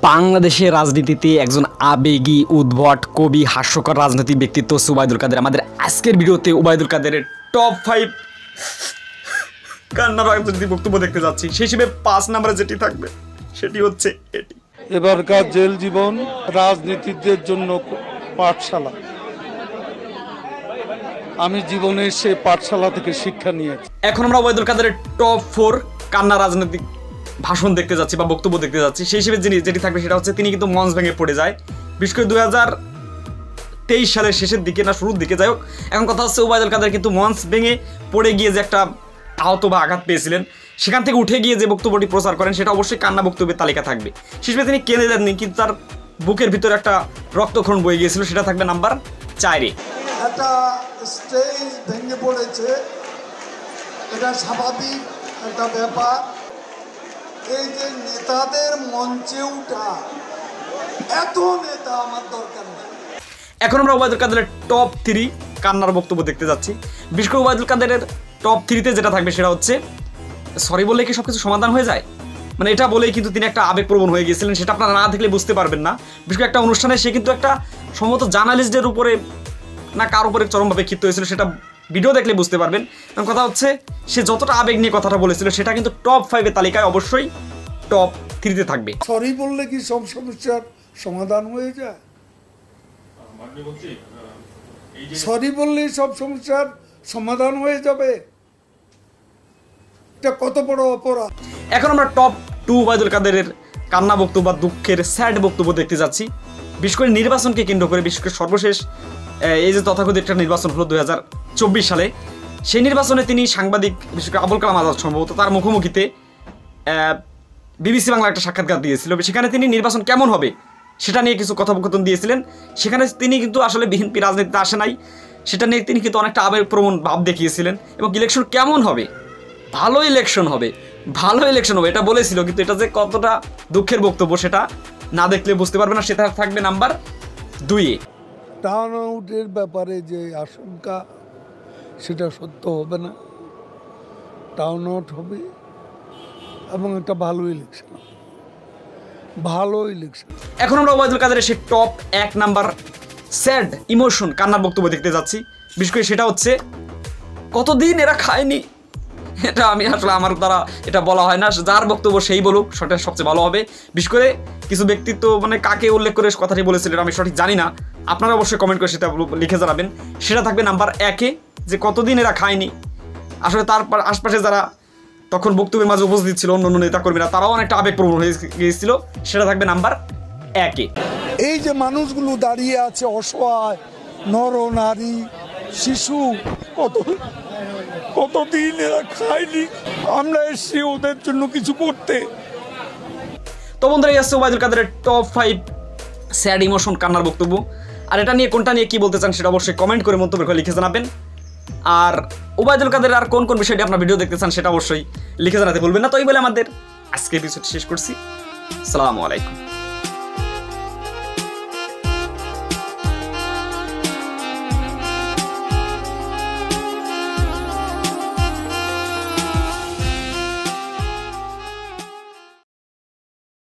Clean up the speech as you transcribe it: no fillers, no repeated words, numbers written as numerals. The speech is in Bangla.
বাংলাদেশের রাজনীতিতে একজন আবেগী উদ্ভট কবি হাস্যকর রাজনৈতিক ব্যক্তিত্ব ওবায়দুল কাদের। আমাদের আজকের ভিডিওতে ওবায়দুল কাদেরের টপ 5 কান্নার রাজনৈতিক বক্তব্য দেখতে যাচ্ছি। সেই হিসেবে 5 নম্বরে যেটি থাকবে সেটি হচ্ছে এটি। এবারকার জেল জীবন রাজনীতিকদের জন্য পাঠশালা। আমি জীবনের সেই পাঠশালা থেকে শিক্ষা নিয়েছি। এখন আমরা ওবায়দুল কাদেরের টপ 4 কান্না রাজনৈতিক ভাষণ দেখতে যাচ্ছি বা বক্তব্য দেখতে যাচ্ছি। সেই হিসেবে যেটি থাকবে সেটা হচ্ছে তিনি কিন্তু মঞ্চ ভেঙে পড়ে যায়, বিশেষ করে 2023 সালের শেষের দিকে না শুরুর দিকে, যাই হোক। এখন কথা হচ্ছে ওবায়দুল কাদের কিন্তু মঞ্চ ভেঙে পড়ে গিয়ে যে একটা আহত বা আঘাত পেয়েছিলেন, সেখান থেকে উঠে গিয়ে যে বক্তব্যটি প্রচার করেন সেটা অবশ্যই কান্না বক্তব্যের তালিকা থাকবে। শেষে তিনি কেঁদে দেননি, কিন্তু তার বুকের ভিতরে একটা রক্তক্ষরণ বয়ে গিয়েছিল, সেটা থাকবে নাম্বার 4-এ। একটা স্টেজ ভেঙে পড়েছে, এটা স্বাভাবিক একটা ব্যাপার। এই যে নেতাদের মঞ্চে উঠা, এত নেতা আমার দরকার নেই। এখন আমরা ওবায়দুল কাদেরের টপ 3 কান্নার বক্তব্য দেখতে যাচ্ছি। বিশেষ করে ওবায়দুল কাদেরের টপ 3-তে যেটা থাকবে সেটা হচ্ছে সরি বললে কি সবকিছু সমাধান হয়ে যায়, মানে এটা বলেই কিন্তু তিনি একটা আবেগপ্রবণ হয়ে গিয়েছিলেন। সেটা আপনারা না দেখলে বুঝতে পারবেন না। বিশেষ করে একটা অনুষ্ঠানে সে কিন্তু একটা সম্ভবত জার্নালিস্টদের উপরে না কার উপরে চরমভাবে ক্ষিপ্ত হয়েছিল, সেটা ভিডিও দেখলে বুঝতে পারবেন। কারণ কথা হচ্ছে সে যতটা আবেগ নিয়ে কথাটা বলেছিল সেটা কিন্তু টপ 5-এর তালিকায় অবশ্যই টপ 3-তে থাকবে। সরি বললে কি সব সমস্যার সমাধান হয়ে যায়? সরি বললেই সব সমস্যার সমাধান হয়ে যাবে? এটা কত বড় অপরাধ। এখন আমরা টপ 2 ওবায়দুল কাদেরের কান্না বক্তব্য বা দুঃখের স্যাড বক্তব্য দেখতে যাচ্ছি। বিশেষ করে নির্বাচনকে কেন্দ্র করে, বিশেষ করে সর্বশেষ এই যে তথাকথিত একটা নির্বাচন হলো 2024 সালে, সেই নির্বাচনে তিনি সাংবাদিক, বিশেষ করে আবুল কালাম আজাদ সম্ভবত তার মুখোমুখিতে বিবিসি বাংলা একটা সাক্ষাৎকার দিয়েছিল। সেখানে তিনি নির্বাচন কেমন হবে সেটা নিয়ে কিছু কথোপকথন দিয়েছিলেন। সেখানে তিনি কিন্তু আসলে বিএনপি রাজনীতিতে আসে নাই, সেটা নিয়ে তিনি কিন্তু অনেকটা আবেগপ্রবণ ভাব দেখিয়েছিলেন। এবং ইলেকশন কেমন হবে, ভালো ইলেকশন হবে, ভালো ইলেকশন হবে এটা বলেছিল। কিন্তু এটা যে কতটা দুঃখের বক্তব্য সেটা না দেখলে বুঝতে পারবে না। সেটা থাকবে নাম্বার 2-এ। টার্ন আউটের ব্যাপারে যে আশঙ্কা, সেটা সত্য হবে না। টার্ন আউট হবে এবং একটা ভালো ইলেকশন, ভালো ইলেকশন। এখন আমরা ওবায়দুল কাদেরের সেই টপ 1 নাম্বার স্যাড ইমোশন কান্নার বক্তব্য দেখতে যাচ্ছি। বিশেষ করে সেটা হচ্ছে কতদিন এরা খায়নি। এটা আমি আসলে আমার দ্বারা এটা বলা হয় না, যার বক্তব্য সেই বলুক, সেটা সবচেয়ে ভালো হবে। বিশেষ করে কিছু ব্যক্তিত্ব মানে কাকে উল্লেখ করে কথাটি বলেছিলেন আমি সঠিক জানি না, আপনারা অবশ্যই কমেন্ট করে সেটা লিখে জানাবেন। সেটা থাকবে নাম্বার 1-এ, যে কতদিন এরা খায়নি। আসলে তারপর আশপাশে যারা তখন বক্তব্যের মাঝে উপস্থিত ছিল অন্য নেতাকর্মীরা, তারাও অনেকটা আবেগপ্রবণ হয়ে গিয়েছিল। সেটা থাকবে নাম্বার 1-এ। এই যে মানুষগুলো দাঁড়িয়ে আছে অসহায়, নর নারী শিশু, কতদিন এরা খায়নি, আমরা এসছি ওদের জন্য কিছু করতে। তো বন্ধুরা, এই আসছে ওবায়দুল কাদেরের টপ 5 স্যাড ইমোশন কান্নার বক্তব্য। আর এটা নিয়ে কোনটা নিয়ে কি বলতে চান সেটা অবশ্যই কমেন্ট করে মন্তব্য করে লিখে জানাবেন। আর ওবায়দুল কাদের আর কোন কোন বিষয়টি আপনার ভিডিও দেখতে চান সেটা অবশ্যই লিখে জানাতে ভুলবেন না। তো এই বলে আমাদের আজকে এপিসোড শেষ করছি। আসসালামু আলাইকুম।